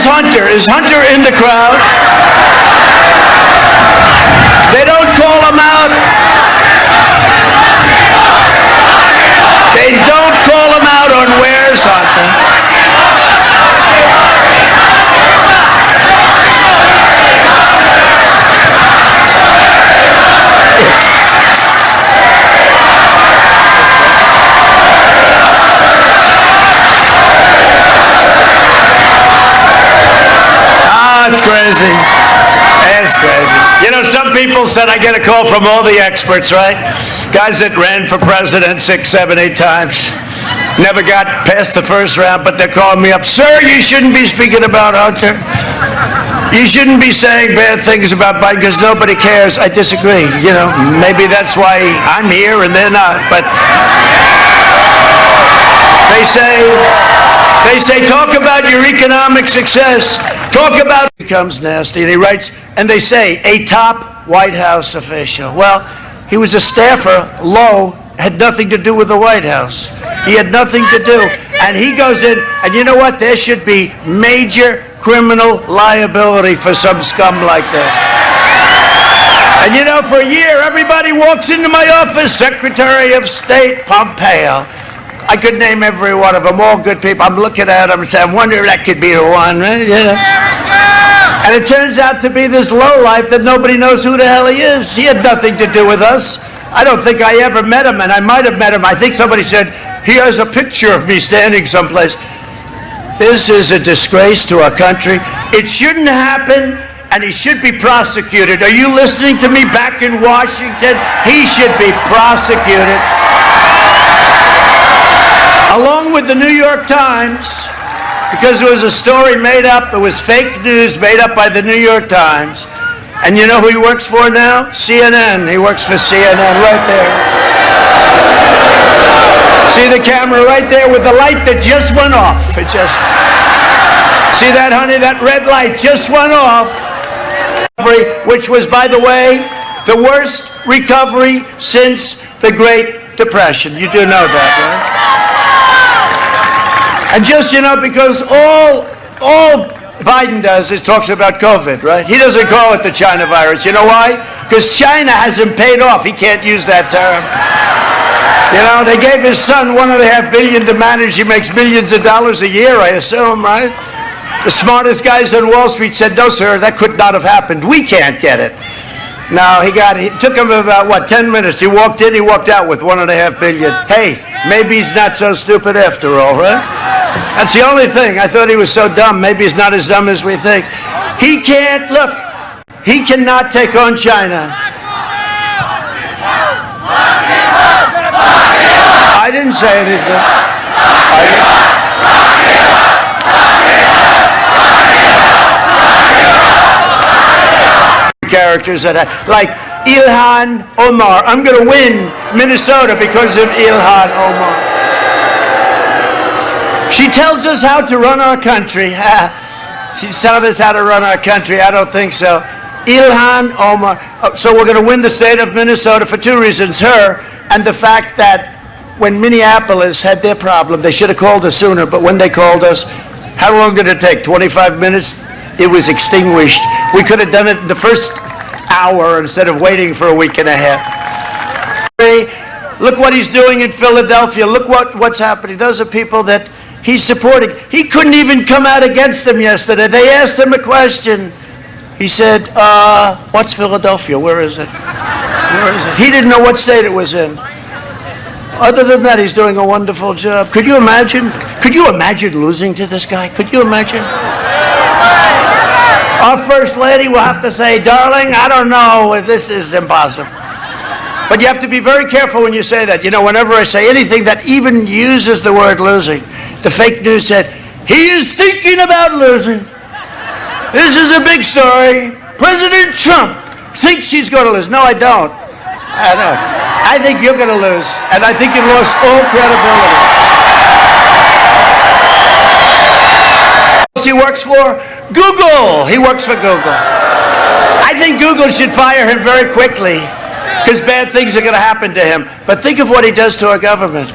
Where's Hunter? Is Hunter in the crowd? They don't call him out. They don't call him out on where's Hunter. It's crazy. It's crazy. You know, some people said I get a call from all the experts, right? Guys that ran for president 6, 7, 8 times. Never got past the first round, but they're calling me up. Sir, you shouldn't be speaking about Hunter. You shouldn't be saying bad things about Biden because nobody cares. I disagree. You know, maybe that's why I'm here and they're not. But they say, talk about your economic success. Talk about it becomes nasty. And he writes, and they say, a top White House official. Well, he was a staffer. Lowe had nothing to do with the White House. He had nothing to do. And he goes in, and you know what? There should be major criminal liability for some scum like this. And you know, for a year, everybody walks into my office, Secretary of State Pompeo. I could name every one of them, all good people. I'm looking at them and saying, I wonder if that could be the one, right? You know? And it turns out to be this lowlife that nobody knows who the hell he is. He had nothing to do with us. I don't think I ever met him, and I might have met him. I think somebody said, he has a picture of me standing someplace. This is a disgrace to our country. It shouldn't happen, and he should be prosecuted. Are you listening to me back in Washington? He should be prosecuted. Along with the New York Times, because it was a story made up, it was fake news made up by the New York Times. And you know who he works for now? CNN. He works for CNN right there. See the camera right there with the light that just went off. It just, see that, honey? That red light just went off. Which was, by the way, the worst recovery since the Great Depression. You do know that, right? And just, you know, because all Biden does is talks about COVID, right? He doesn't call it the China virus. You know why? Because China hasn't paid off. He can't use that term. You know, they gave his son $1.5 billion to manage. He makes millions of dollars a year, I assume, right? The smartest guys on Wall Street said, no, sir, that could not have happened. We can't get it. No, it took him about, 10 minutes. He walked in, he walked out with $1.5 billion. Hey, maybe he's not so stupid after all, right? That's the only thing. I thought he was so dumb. Maybe he's not as dumb as we think. He can't, look, he cannot take on China. I didn't say anything. Characters that like Ilhan Omar. I'm going to win Minnesota because of Ilhan Omar. She tells us how to run our country. She's telling us how to run our country. I don't think so. Ilhan Omar. So we're going to win the state of Minnesota for 2 reasons. Her and the fact that when Minneapolis had their problem, they should have called us sooner, but when they called us, how long did it take? 25 minutes? It was extinguished. We could have done it in the first hour instead of waiting for a week and a half. Look what he's doing in Philadelphia. Look what's happening. Those are people that he's supporting. He couldn't even come out against them yesterday. They asked him a question. He said, what's Philadelphia? Where is it? Where is it? He didn't know what state it was in. Other than that, he's doing a wonderful job. Could you imagine? Could you imagine losing to this guy? Could you imagine? Our First Lady will have to say, darling, I don't know if this is impossible. But you have to be very careful when you say that. You know, whenever I say anything that even uses the word losing, the fake news said, he is thinking about losing. This is a big story. President Trump thinks he's going to lose. No, I don't. I don't. I think you're going to lose, and I think you've lost all credibility. He works for Google. He works for Google. I think Google should fire him very quickly because bad things are going to happen to him. But think of what he does to our government.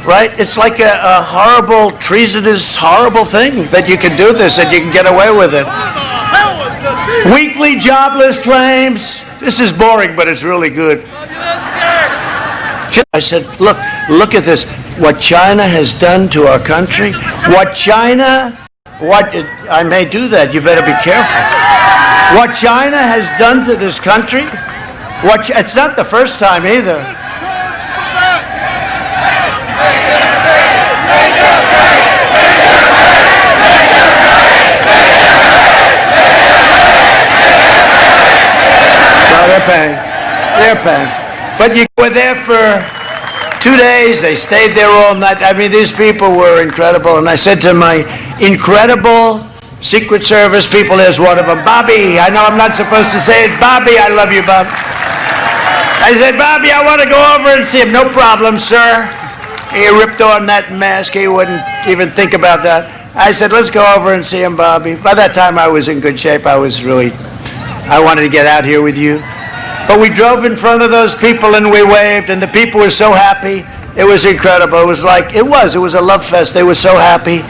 right? It's like a horrible, treasonous, horrible thing that you can do this and you can get away with it. Weekly jobless claims. This is boring, but it's really good. I said, look at this. What China has done to our country. I may do that. You better be careful. What China has done to this country. It's not the first time either. No, they're paying. But you were there for 2 days. They stayed there all night. I mean, these people were incredible. And I said to my incredible Secret Service people, there's one of them, Bobby. I know I'm not supposed to say it. Bobby, I love you, Bob. I said, Bobby, I want to go over and see him. No problem, sir. He ripped on that mask. He wouldn't even think about that. I said, let's go over and see him, Bobby. By that time, I was in good shape. I wanted to get out here with you. But we drove in front of those people and we waved, and the people were so happy. It was incredible. It was a love fest. They were so happy.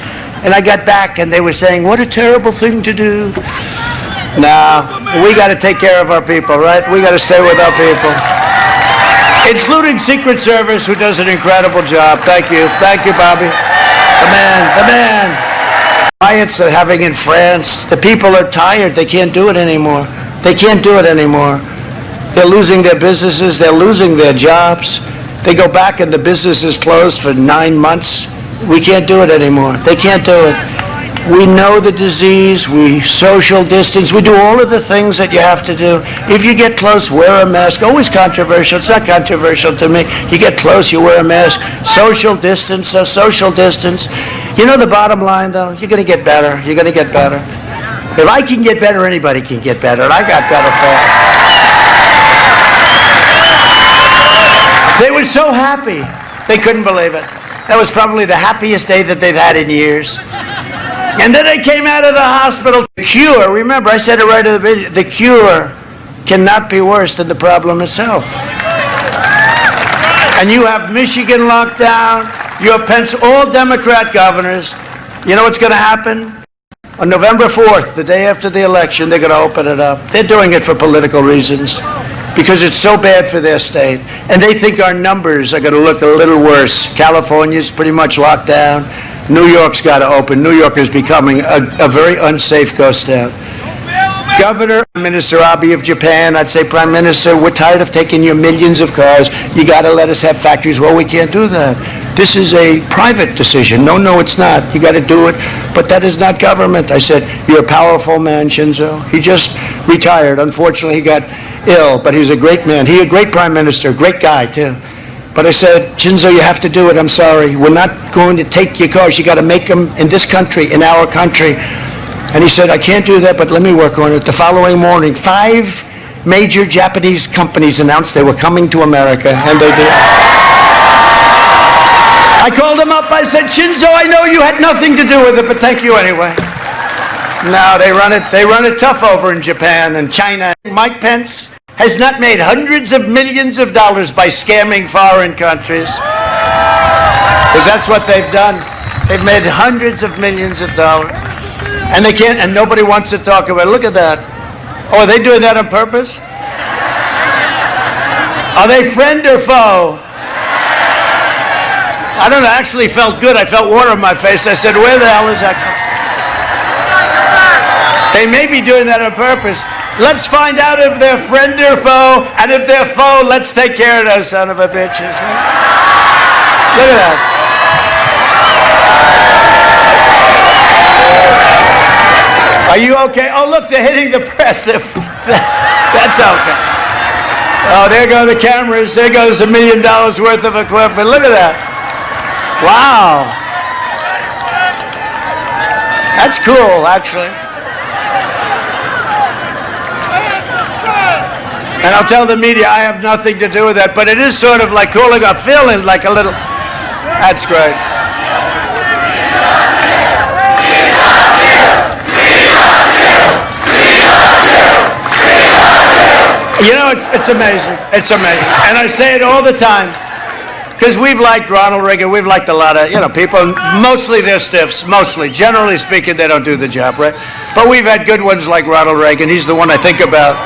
And I got back and they were saying, what a terrible thing to do. No, we got to take care of our people, right? We got to stay with our people. Including Secret Service, who does an incredible job. Thank you, Bobby. The man. Riots they're having in France. The people are tired. They can't do it anymore. They're losing their businesses. They're losing their jobs. They go back and the business is closed for 9 months. We can't do it anymore. They can't do it. We know the disease. We social distance. We do all of the things that you have to do. If you get close, wear a mask. Always controversial. It's not controversial to me. You get close, you wear a mask. Social distance. You know the bottom line, though? You're going to get better. If I can get better, anybody can get better. And I got better fast. They were so happy. They couldn't believe it. That was probably the happiest day that they've had in years. And then they came out of the hospital. The cure, remember, I said it right at the video, the cure cannot be worse than the problem itself. And you have Michigan locked down, you have all Democrat governors. You know what's going to happen? On November 4th, the day after the election, they're going to open it up. They're doing it for political reasons, because it's so bad for their state. And they think our numbers are going to look a little worse. California's pretty much locked down. New York's got to open. New York is becoming a very unsafe ghost town. Governor, Prime Minister Abe of Japan, I'd say, Prime Minister, we're tired of taking your millions of cars. You got to let us have factories. Well, we can't do that. This is a private decision. No, it's not. You got to do it. But that is not government. I said, you're a powerful man, Shinzo. He just retired. Unfortunately, he got ill, but he's a great man. He a great prime minister, great guy too. But I said, Shinzo, you have to do it. I'm sorry. We're not going to take your cars. You got to make them in this country, in our country. And he said, I can't do that, but let me work on it. The following morning, 5 major Japanese companies announced they were coming to America, and they did. I called him up. I said, Shinzo, I know you had nothing to do with it, but thank you anyway. No, they run it tough over in Japan and China. Mike Pence has not made hundreds of millions of dollars by scamming foreign countries. Because that's what they've done. They've made hundreds of millions of dollars. And they can't, and nobody wants to talk about it. Look at that. Oh, are they doing that on purpose? Are they friend or foe? I don't know, I actually felt good. I felt water in my face. I said, where the hell is that coming? They may be doing that on purpose. Let's find out if they're friend or foe, and if they're foe, let's take care of those son of a bitches. Look at that. Are you okay? Oh, look, they're hitting the press. That's okay. Oh, there go the cameras. There goes $1 million worth of equipment. Look at that. Wow. That's cool, actually. And I'll tell the media I have nothing to do with that, but it is sort of like cooling up, feeling like a little. That's great. You know, it's amazing. It's amazing. And I say it all the time. Because we've liked Ronald Reagan, we've liked a lot of, people, mostly they're stiffs, mostly. Generally speaking, they don't do the job, right? But we've had good ones like Ronald Reagan. He's the one I think about.